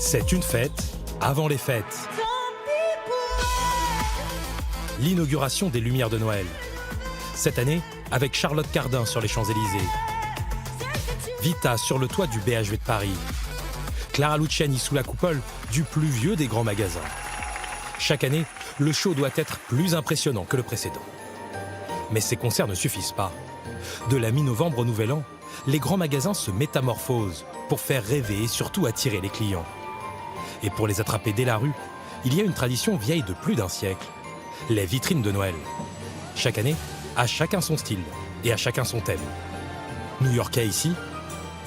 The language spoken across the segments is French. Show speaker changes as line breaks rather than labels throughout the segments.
C'est une fête avant les fêtes. L'inauguration des Lumières de Noël. Cette année, avec Charlotte Cardin sur les Champs-Élysées. Vita sur le toit du BHV de Paris. Clara Luciani sous la coupole du plus vieux des grands magasins. Chaque année, le show doit être plus impressionnant que le précédent. Mais ces concerts ne suffisent pas. De la mi-novembre au Nouvel An, les grands magasins se métamorphosent pour faire rêver et surtout attirer les clients. Et pour les attraper dès la rue, il y a une tradition vieille de plus d'un siècle. Les vitrines de Noël. Chaque année, à chacun son style et à chacun son thème. New-Yorkais ici,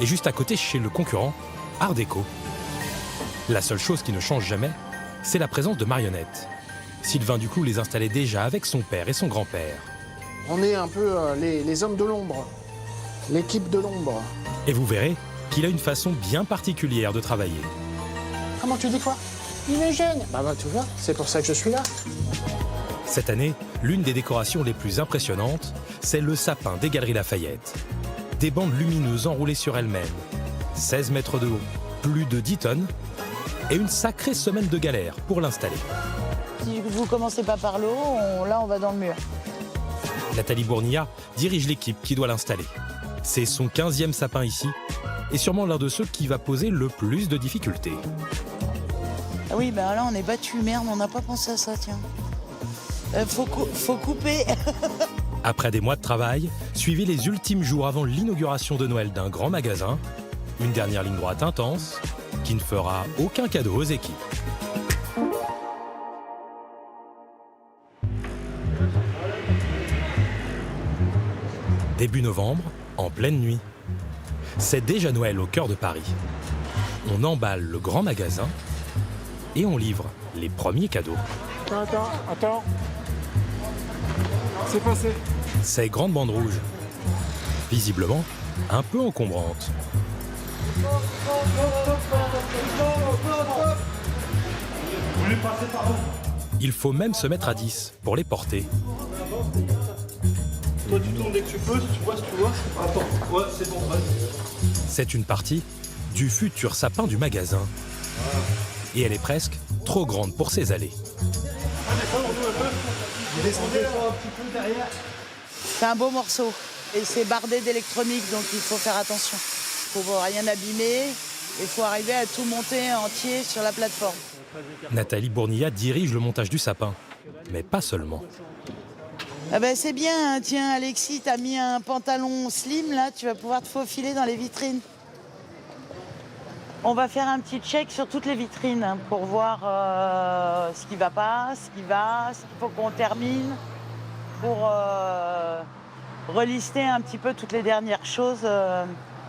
et juste à côté chez le concurrent, Art déco. La seule chose qui ne change jamais, c'est la présence de marionnettes. Sylvain Duclou les installait déjà avec son père et son grand-père.
On est un peu les hommes de l'ombre, l'équipe de l'ombre.
Et vous verrez qu'il a une façon bien particulière de travailler.
Comment tu dis quoi? Il est jeune. Bah tu vois, c'est pour ça que je suis là.
Cette année, l'une des décorations les plus impressionnantes, c'est le sapin des Galeries Lafayette. Des bandes lumineuses enroulées sur elles-mêmes, 16 mètres de haut, plus de 10 tonnes, et une sacrée semaine de galère pour l'installer.
Si vous commencez pas par le haut, là on va dans le mur.
Nathalie Bournilla dirige l'équipe qui doit l'installer. C'est son 15e sapin ici, et sûrement l'un de ceux qui va poser le plus de difficultés.
Ah oui, ben là on est battu, merde, on n'a pas pensé à ça, tiens. Faut couper.
Après des mois de travail, suivez les ultimes jours avant l'inauguration de Noël d'un grand magasin, une dernière ligne droite intense qui ne fera aucun cadeau aux équipes. Début novembre, en pleine nuit. C'est déjà Noël au cœur de Paris. On emballe le grand magasin et on livre les premiers cadeaux.
Attends. C'est passé.
Ces grandes bandes rouges, visiblement un peu encombrantes. Il faut même se mettre à 10 pour les porter.
Toi tu tournes dès que tu peux, si tu vois. Attends, ouais c'est bon, vas-y.
C'est une partie du futur sapin du magasin. Et elle est presque trop grande pour ses allées.
Vous descendez là un petit peu derrière.
C'est un beau morceau. Et c'est bardé d'électronique, donc il faut faire attention. Il faut rien abîmer. Il faut arriver à tout monter entier sur la plateforme.
Nathalie Bournilla dirige le montage du sapin. Mais pas seulement.
Ah ben c'est bien, hein. Tiens Alexis, t'as mis un pantalon slim là, tu vas pouvoir te faufiler dans les vitrines. On va faire un petit check sur toutes les vitrines hein, pour voir ce qui va pas, ce qu'il faut qu'on termine, pour relister un petit peu toutes les dernières choses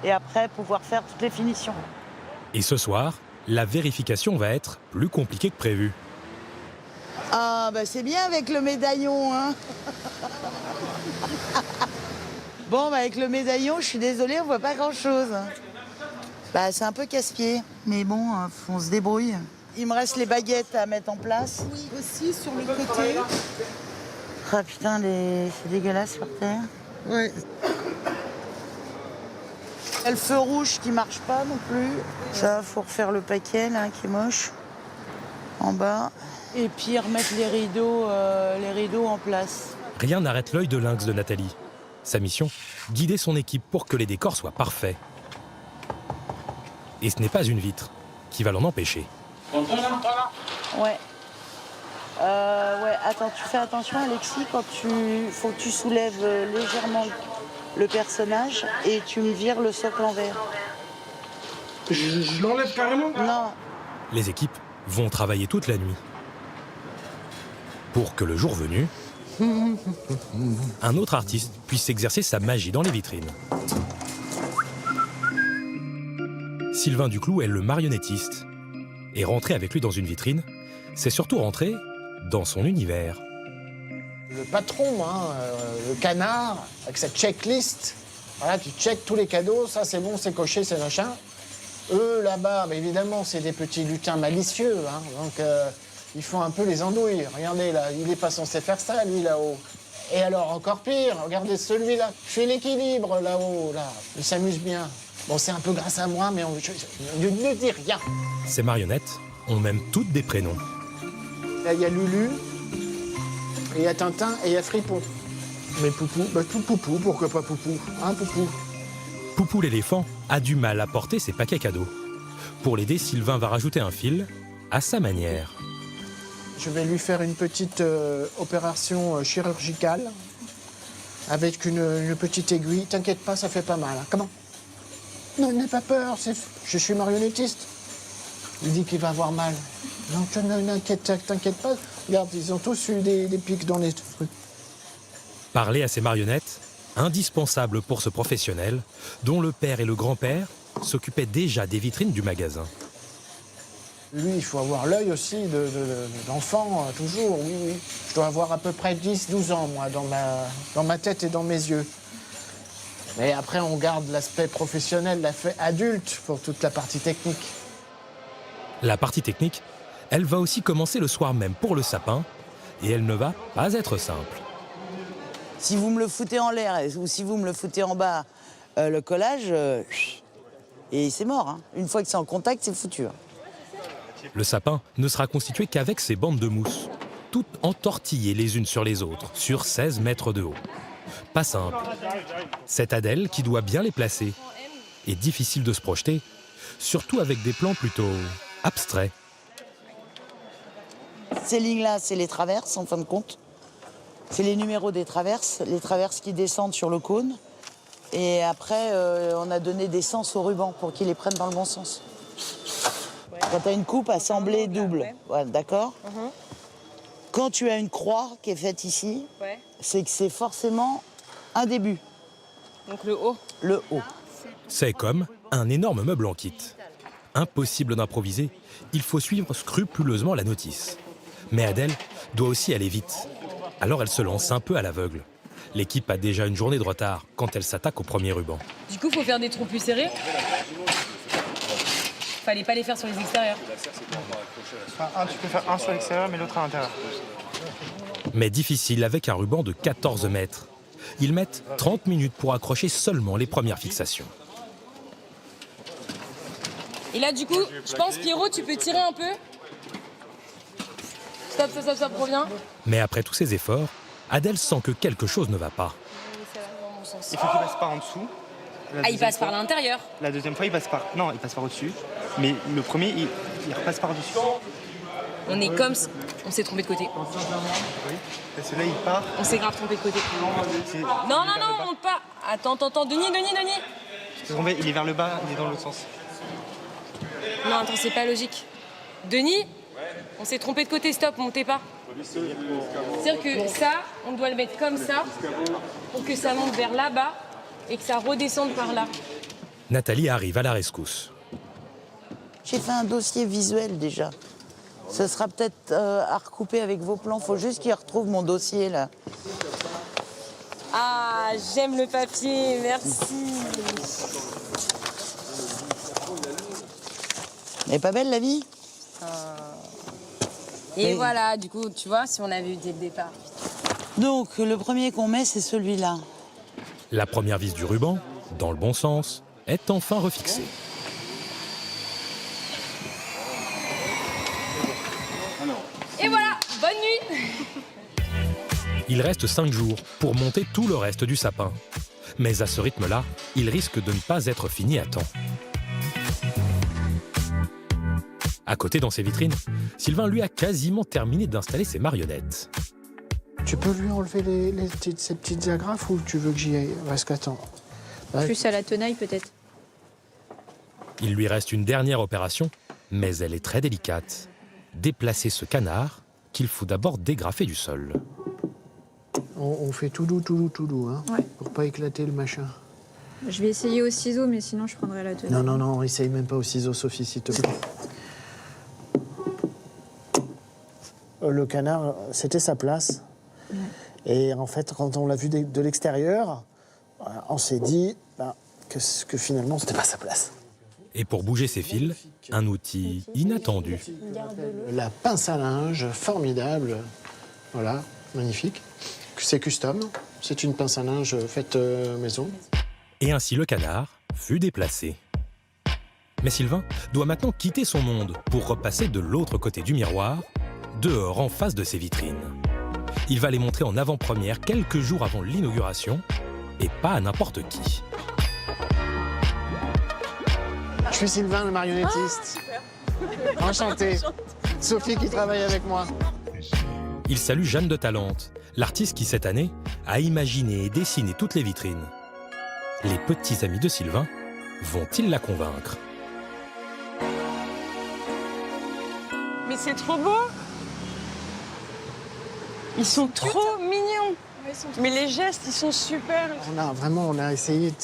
et après pouvoir faire toutes les finitions.
Et ce soir, la vérification va être plus compliquée que prévu.
Ah bah c'est bien avec le médaillon, hein. Bon bah avec le médaillon, je suis désolée, on voit pas grand-chose. Bah c'est un peu casse-pied, mais bon, on se débrouille. Il me reste les baguettes à mettre en place.
Oui, aussi sur le côté.
Ah putain, c'est dégueulasse par terre.
Ouais.
Il y a le feu rouge qui marche pas non plus. Ça, faut refaire le paquet là, qui est moche. En bas. Et puis remettre les rideaux en place.
Rien n'arrête l'œil de lynx de Nathalie. Sa mission, guider son équipe pour que les décors soient parfaits. Et ce n'est pas une vitre qui va l'en empêcher.
Ouais. Ouais, attends, tu fais attention Alexis, faut que tu soulèves légèrement le personnage et tu me vires le socle envers.
Je l'enlève carrément?
Non.
Les équipes vont travailler toute la nuit. Pour que le jour venu, un autre artiste puisse exercer sa magie dans les vitrines. Sylvain Duclou est le marionnettiste. Et rentrer avec lui dans une vitrine, c'est surtout rentrer dans son univers.
Le patron, le canard, avec sa checklist. Voilà, tu checkes tous les cadeaux, ça c'est bon, c'est coché, c'est machin. Eux, là-bas, bah, évidemment, c'est des petits lutins malicieux, hein, donc il faut un peu les andouilles. Regardez, là, il n'est pas censé faire ça, lui, là-haut. Et alors, encore pire, regardez celui-là. Je fais l'équilibre, là-haut, là. Il s'amuse bien. Bon, c'est un peu grâce à moi, mais ne dis rien.
Ces marionnettes ont même toutes des prénoms.
Là, il y a Lulu, et il y a Tintin, et il y a Fripon. Mais Poupou, bah, Poupou, pourquoi pas Poupou, hein, Poupou?
Poupou l'éléphant a du mal à porter ses paquets cadeaux. Pour l'aider, Sylvain va rajouter un fil à sa manière.
Je vais lui faire une petite opération chirurgicale avec une petite aiguille. T'inquiète pas, ça fait pas mal. Hein. Comment? Non, n'aie pas peur, je suis marionnettiste. Il dit qu'il va avoir mal. Non, t'inquiète pas. Regarde, ils ont tous eu des pics dans les trucs.
Parler à ces marionnettes, indispensable pour ce professionnel, dont le père et le grand-père s'occupaient déjà des vitrines du magasin.
Lui, il faut avoir l'œil aussi d'enfant, toujours, oui, oui. Je dois avoir à peu près 10-12 ans, moi, dans ma tête et dans mes yeux. Mais après, on garde l'aspect professionnel, l'aspect adulte pour toute la partie technique.
La partie technique, elle va aussi commencer le soir même pour le sapin, et elle ne va pas être simple.
Si vous me le foutez en l'air ou si vous me le foutez en bas, le collage, et c'est mort. Hein. Une fois que c'est en contact, c'est foutu. Hein.
Le sapin ne sera constitué qu'avec ses bandes de mousse, toutes entortillées les unes sur les autres, sur 16 mètres de haut. Pas simple. C'est Adèle qui doit bien les placer. Et difficile de se projeter, surtout avec des plans plutôt abstraits.
Ces lignes-là, c'est les traverses, en fin de compte. C'est les numéros des traverses, les traverses qui descendent sur le cône. Et après, on a donné des sens au ruban pour qu'ils les prennent dans le bon sens. Ouais. Quand tu as une coupe assemblée double, ouais, d'accord. Quand tu as une croix qui est faite ici, c'est que c'est forcément un début.
Donc le haut.
Le haut.
C'est comme un énorme meuble en kit. Impossible d'improviser, il faut suivre scrupuleusement la notice. Mais Adèle doit aussi aller vite. Alors elle se lance un peu à l'aveugle. L'équipe a déjà une journée de retard quand elle s'attaque au premier ruban.
Du coup, il faut faire des trous plus serrés. Fallait pas les faire sur les extérieurs.
Tu peux faire un sur l'extérieur, mais l'autre à l'intérieur.
Mais difficile avec un ruban de 14 mètres. Ils mettent 30 minutes pour accrocher seulement les premières fixations.
Et là, du coup, je pense, Pierrot, tu peux tirer un peu. Stop, reviens.
Mais après tous ces efforts, Adèle sent que quelque chose ne va pas.
Il faut qu'il passe par en dessous.
Il passe par l'intérieur.
La deuxième fois, il passe par... Non, il passe par au-dessus. Mais le premier, il repasse par-dessus.
On est comme... On s'est trompé de côté.
Oui. Et celui-là, il part.
On s'est grave trompé de côté. Non, on monte pas. Attends. Denis.
Je t'ai trompé, il est vers le bas, il est dans l'autre sens.
Non, attends, c'est pas logique. Denis, on s'est trompé de côté, stop, montez pas. C'est-à-dire que ça, on doit le mettre comme ça pour que ça monte vers là-bas et que ça redescende par là.
Nathalie arrive à la rescousse.
J'ai fait un dossier visuel déjà. Ce sera peut-être à recouper avec vos plans. Faut juste qu'il retrouve mon dossier là.
Ah, j'aime le papier, merci.
Elle est pas belle la vie?
Et voilà, du coup, tu vois, si on avait eu dès le départ.
Donc, le premier qu'on met, c'est celui-là.
La première vis du ruban, dans le bon sens, est enfin refixée.
Et voilà, bonne nuit.
Il reste 5 jours pour monter tout le reste du sapin. Mais à ce rythme-là, il risque de ne pas être fini à temps. À côté, dans ses vitrines, Sylvain lui a quasiment terminé d'installer ses marionnettes.
Tu peux lui enlever ces petites agrafes ou tu veux que j'y aille? Parce qu'attends.
Plus à la tenaille peut-être.
Il lui reste une dernière opération, mais elle est très délicate. Déplacer ce canard qu'il faut d'abord dégrafer du sol.
On fait tout doux, hein,
Ouais.
pour pas éclater le machin.
Je vais essayer au ciseau, mais sinon je prendrai la tenaille.
Non, essaye même pas au ciseau, Sophie, s'il te plaît. Le canard, c'était sa place.
Ouais.
Et en fait, quand on l'a vu de l'extérieur, on s'est dit que finalement, c'était pas sa place.
Et pour bouger ses fils, un outil inattendu.
La pince à linge, formidable. Voilà, magnifique. C'est custom. C'est une pince à linge faite maison.
Et ainsi le canard fut déplacé. Mais Sylvain doit maintenant quitter son monde pour repasser de l'autre côté du miroir, dehors en face de ses vitrines. Il va les montrer en avant-première quelques jours avant l'inauguration, et pas à n'importe qui.
Je suis Sylvain, le marionnettiste. Enchanté. Sophie qui travaille avec moi.
Il salue Jeanne de Talente, l'artiste qui cette année a imaginé et dessiné toutes les vitrines. Les petits amis de Sylvain vont-ils la convaincre?
Mais c'est trop beau. Ils sont trop mignons. Mais les gestes, ils sont super.
On a essayé de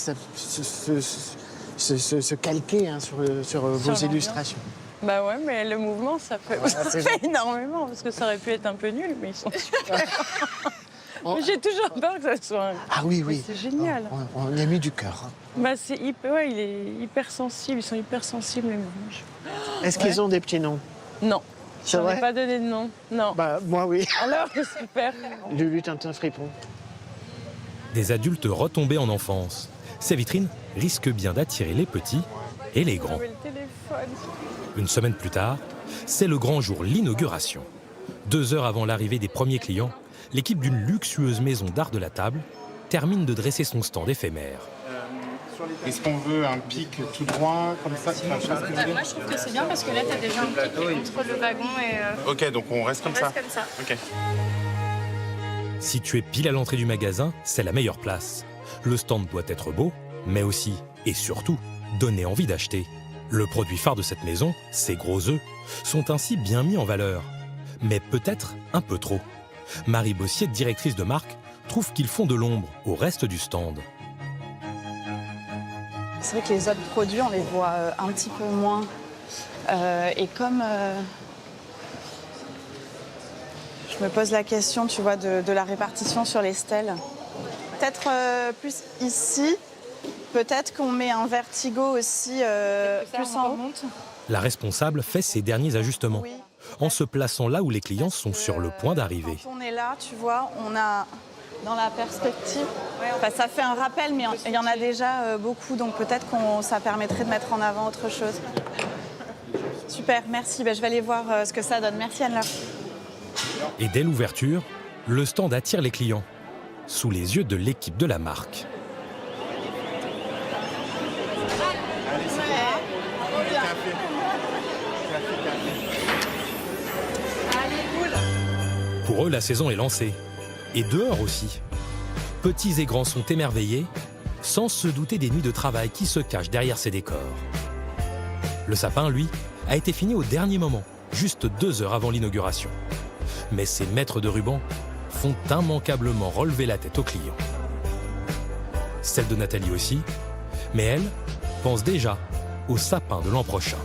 se calquer hein, sur vos illustrations.
Bah ouais, mais le mouvement, ça fait énormément, parce que ça aurait pu être un peu nul, mais ils sont super. J'ai toujours peur que ça soit...
Ah oui.
C'est génial.
On y a mis du cœur. Hein.
Bah c'est hyper, il est hyper sensible, ils sont hyper sensibles, les mouvements.
Est-ce qu'ils ont des petits noms?
Non.
C'est
Je
vrai?
n'ai pas donné de nom, non.
Bah, moi, oui.
Alors, super.
Lulu, Tintin, Fripon.
Des adultes retombés en enfance. Ces vitrines risquent bien d'attirer les petits et les grands.
Le téléphone.
Une semaine plus tard, c'est le grand jour, l'inauguration. 2 heures avant l'arrivée des premiers clients, l'équipe d'une luxueuse maison d'art de la table termine de dresser son stand éphémère.
Est-ce qu'on veut un pic tout droit, comme ça?
Moi, je trouve que c'est bien parce que là, tu as déjà un pic entre le wagon et...
Ok, donc on reste comme ça.
comme ça.
Ok.
Situé pile à l'entrée du magasin, c'est la meilleure place. Le stand doit être beau, mais aussi, et surtout, donner envie d'acheter. Le produit phare de cette maison, ces gros œufs, sont ainsi bien mis en valeur. Mais peut-être un peu trop. Marie Bossier, directrice de marque, trouve qu'ils font de l'ombre au reste du stand.
C'est vrai que les autres produits, on les voit un petit peu moins. Et comme je me pose la question, tu vois, de la répartition sur les stèles. Peut-être plus ici. Peut-être qu'on met un vertigo aussi plus en haut.
La responsable fait ses derniers ajustements, en se plaçant là où les clients sont sur le point d'arriver.
Quand on est là, tu vois, on a dans la perspective. Enfin, ça fait un rappel, mais il y en a déjà beaucoup, donc peut-être que ça permettrait de mettre en avant autre chose. Super, merci. Je vais aller voir ce que ça donne. Merci Anne-Laure.
Et dès l'ouverture, le stand attire les clients, sous les yeux de l'équipe de la marque. Pour eux, la saison est lancée. Et dehors aussi. Petits et grands sont émerveillés, sans se douter des nuits de travail qui se cachent derrière ces décors. Le sapin, lui, a été fini au dernier moment, juste 2 heures avant l'inauguration. Mais ces maîtres de ruban font immanquablement relever la tête aux clients. Celle de Nathalie aussi, mais elle pense déjà au sapin de l'an prochain.